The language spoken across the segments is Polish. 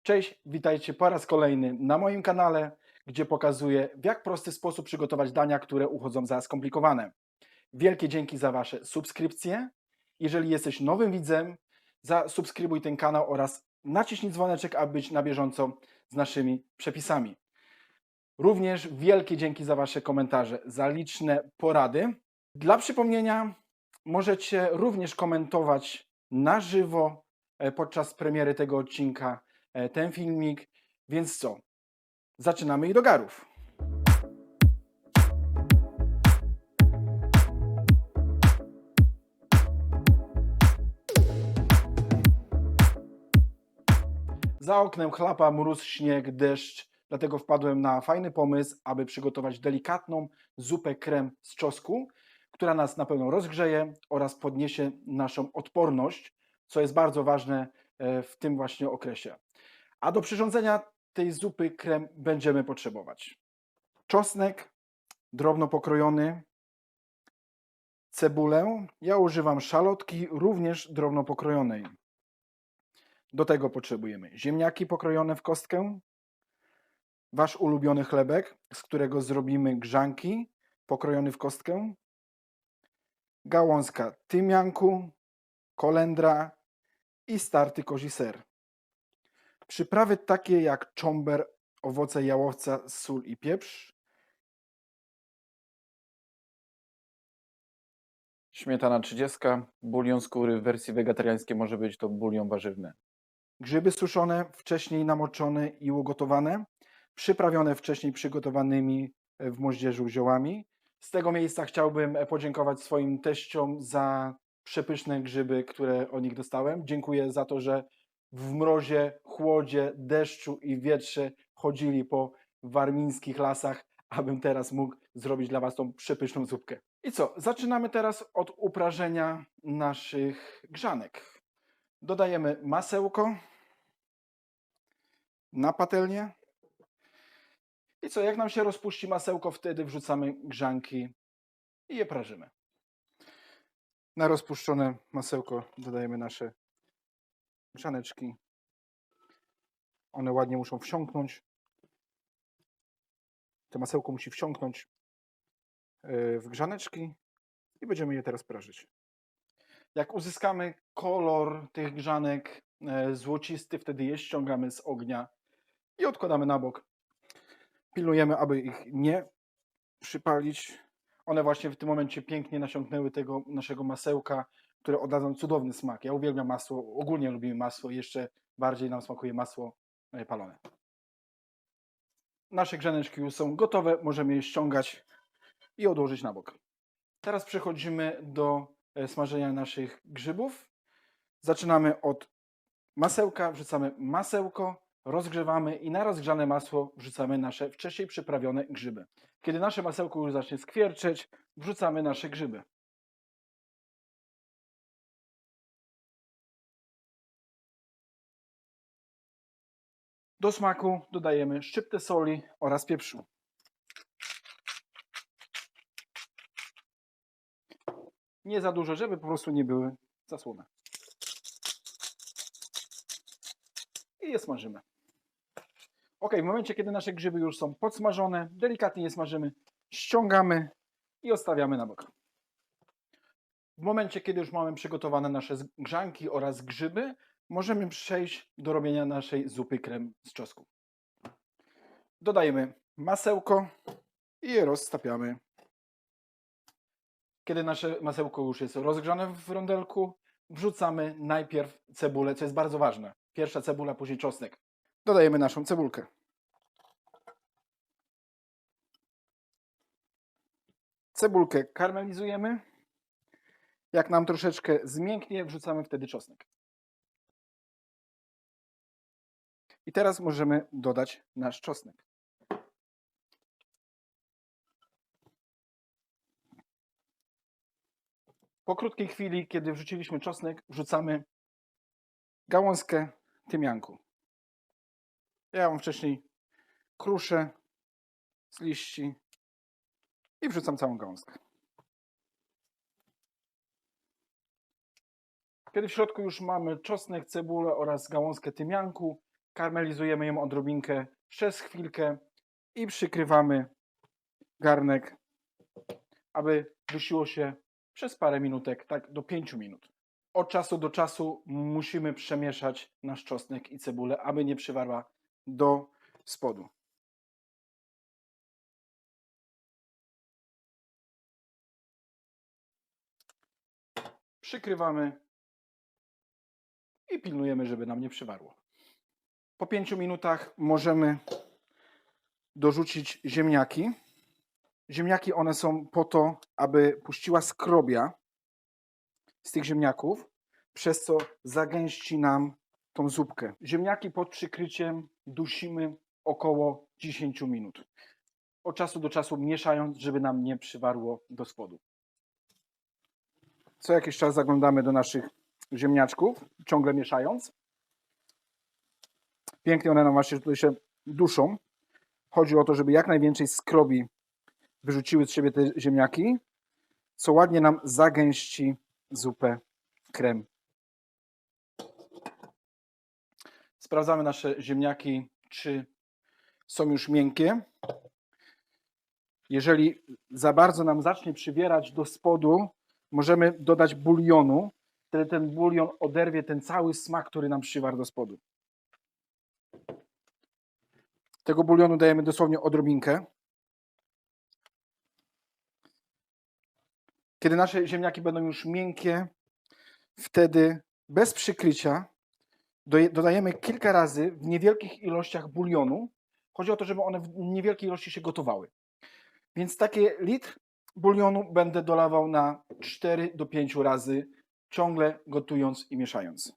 Cześć, witajcie po raz kolejny na moim kanale, gdzie pokazuję, w jak prosty sposób przygotować dania, które uchodzą za skomplikowane. Wielkie dzięki za Wasze subskrypcje. Jeżeli jesteś nowym widzem, zasubskrybuj ten kanał oraz naciśnij dzwoneczek, aby być na bieżąco z naszymi przepisami. Również wielkie dzięki za Wasze komentarze, za liczne porady. Dla przypomnienia, możecie również komentować na żywo podczas premiery tego odcinka ten filmik. Więc co? Zaczynamy i do garów. Za oknem chlapa mróz, śnieg, deszcz, dlatego wpadłem na fajny pomysł, aby przygotować delikatną zupę krem z czosnku, która nas na pewno rozgrzeje oraz podniesie naszą odporność, co jest bardzo ważne w tym właśnie okresie. A do przyrządzenia tej zupy krem będziemy potrzebować czosnek drobno pokrojony, cebulę, ja używam szalotki również drobno pokrojonej. Do tego potrzebujemy ziemniaki pokrojone w kostkę, wasz ulubiony chlebek, z którego zrobimy grzanki, pokrojony w kostkę, gałązka tymianku, kolendra i starty kozi ser. Przyprawy takie jak czomber, owoce jałowca, sól i pieprz, śmietana 30, bulion skóry w wersji wegetariańskiej może być to bulion warzywny. Grzyby suszone, wcześniej namoczone i ugotowane, przyprawione wcześniej przygotowanymi w moździerzu ziołami. Z tego miejsca chciałbym podziękować swoim teściom za przepyszne grzyby, które od nich dostałem. Dziękuję za to, że w mrozie, chłodzie, deszczu i wietrze chodzili po warmińskich lasach, abym teraz mógł zrobić dla Was tą przepyszną zupkę. I co? Zaczynamy teraz od uprażenia naszych grzanek. Dodajemy masełko na patelnię. I co, jak nam się rozpuści masełko, wtedy wrzucamy grzanki i je prażymy. Na rozpuszczone masełko dodajemy nasze grzaneczki. One ładnie muszą wsiąknąć. To masełko musi wsiąknąć w grzaneczki i będziemy je teraz prażyć. Jak uzyskamy kolor tych grzanek złocisty, wtedy je ściągamy z ognia i odkładamy na bok. Pilnujemy, aby ich nie przypalić. One właśnie w tym momencie pięknie nasiąknęły tego naszego masełka, które oddadzą cudowny smak. Ja uwielbiam masło, ogólnie lubimy masło i jeszcze bardziej nam smakuje masło palone. Nasze grzaneczki już są gotowe, możemy je ściągać i odłożyć na bok. Teraz przechodzimy do smażenia naszych grzybów. Zaczynamy od masełka, wrzucamy masełko, rozgrzewamy i na rozgrzane masło wrzucamy nasze wcześniej przyprawione grzyby. Kiedy nasze masełko już zacznie skwierczeć, wrzucamy nasze grzyby. Do smaku dodajemy szczyptę soli oraz pieprzu. Nie za dużo, żeby po prostu nie były zasłone. I je smażymy. Ok, w momencie, kiedy nasze grzyby już są podsmażone, delikatnie je smażymy, ściągamy i odstawiamy na bok. W momencie, kiedy już mamy przygotowane nasze grzanki oraz grzyby, możemy przejść do robienia naszej zupy krem z czosnku. Dodajemy masełko i je roztapiamy. Kiedy nasze masełko już jest rozgrzane w rondelku, wrzucamy najpierw cebulę, co jest bardzo ważne. Pierwsza cebula, później czosnek. Dodajemy naszą cebulkę. Cebulkę karmelizujemy. Jak nam troszeczkę zmięknie, wrzucamy wtedy czosnek. I teraz możemy dodać nasz czosnek. Po krótkiej chwili, kiedy wrzuciliśmy czosnek, wrzucamy gałązkę tymianku. Ja mam wcześniej kruszę z liści i wrzucam całą gałązkę. Kiedy w środku już mamy czosnek, cebulę oraz gałązkę tymianku, karmelizujemy ją odrobinkę przez chwilkę i przykrywamy garnek, aby dusiło się przez parę minutek, tak do 5 minut. Od czasu do czasu musimy przemieszać nasz czosnek i cebulę, aby nie przywarła do spodu. Przykrywamy i pilnujemy, żeby nam nie przywarło. Po 5 minutach możemy dorzucić ziemniaki. Ziemniaki one są po to, aby puściła skrobia z tych ziemniaków, przez co zagęści nam tą zupkę. Ziemniaki pod przykryciem dusimy około 10 minut. Od czasu do czasu mieszając, żeby nam nie przywarło do spodu. Co jakiś czas zaglądamy do naszych ziemniaczków, ciągle mieszając. Pięknie one nam właśnie tutaj się duszą. Chodzi o to, żeby jak najwięcej skrobi wyrzuciły z siebie te ziemniaki, co ładnie nam zagęści zupę krem. Sprawdzamy nasze ziemniaki, czy są już miękkie. Jeżeli za bardzo nam zacznie przybierać do spodu, możemy dodać bulionu. Wtedy ten bulion oderwie ten cały smak, który nam przywarł do spodu. Tego bulionu dajemy dosłownie odrobinkę. Kiedy nasze ziemniaki będą już miękkie, wtedy bez przykrycia dodajemy kilka razy w niewielkich ilościach bulionu. Chodzi o to, żeby one w niewielkiej ilości się gotowały. Więc takie litr bulionu będę dolewał na 4 do 5 razy, ciągle gotując i mieszając.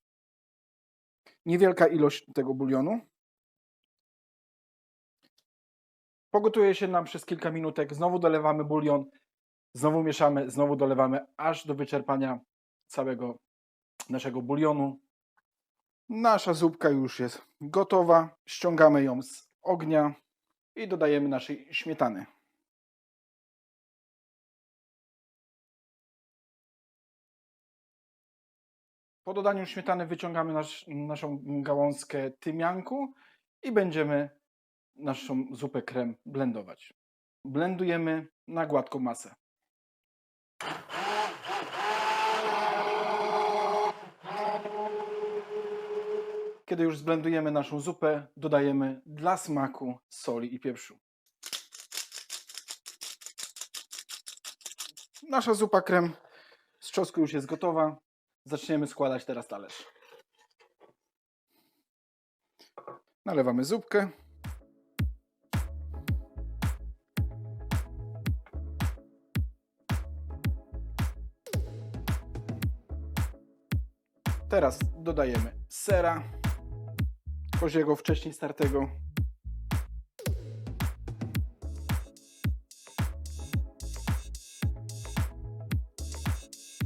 Niewielka ilość tego bulionu. Pogotuje się nam przez kilka minutek, znowu dolewamy bulion, znowu mieszamy, znowu dolewamy, aż do wyczerpania całego naszego bulionu. Nasza zupka już jest gotowa. Ściągamy ją z ognia i dodajemy naszej śmietany. Po dodaniu śmietany wyciągamy naszą gałązkę tymianku i będziemy naszą zupę krem blendować. Blendujemy na gładką masę. Kiedy już zblendujemy naszą zupę, dodajemy dla smaku soli i pieprzu. Nasza zupa krem z czosnku już jest gotowa. Zaczniemy składać teraz talerz. Nalewamy zupkę. Teraz dodajemy sera koziego wcześniej startego.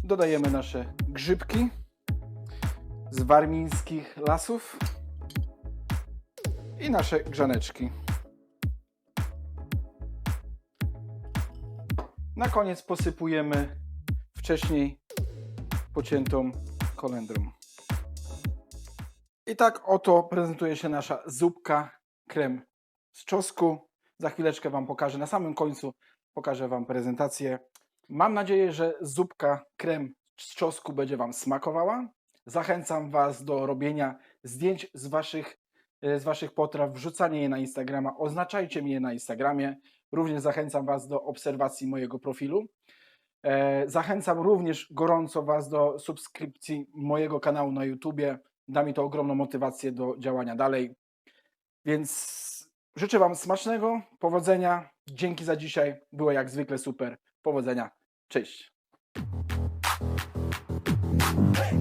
Dodajemy nasze grzybki z warmińskich lasów i nasze grzaneczki. Na koniec posypujemy wcześniej pociętą kolendrą. I tak oto prezentuje się nasza zupka krem z czosnku. Za chwileczkę Wam pokażę, na samym końcu pokażę Wam prezentację. Mam nadzieję, że zupka krem z czosnku będzie Wam smakowała. Zachęcam Was do robienia zdjęć z Waszych potraw, wrzucania je na Instagrama, oznaczajcie mi je na Instagramie. Również zachęcam Was do obserwacji mojego profilu. Zachęcam również gorąco Was do subskrypcji mojego kanału na YouTubie. Da mi to ogromną motywację do działania dalej. Więc życzę Wam smacznego, powodzenia. Dzięki za dzisiaj. Było jak zwykle super. Powodzenia. Cześć. Hey!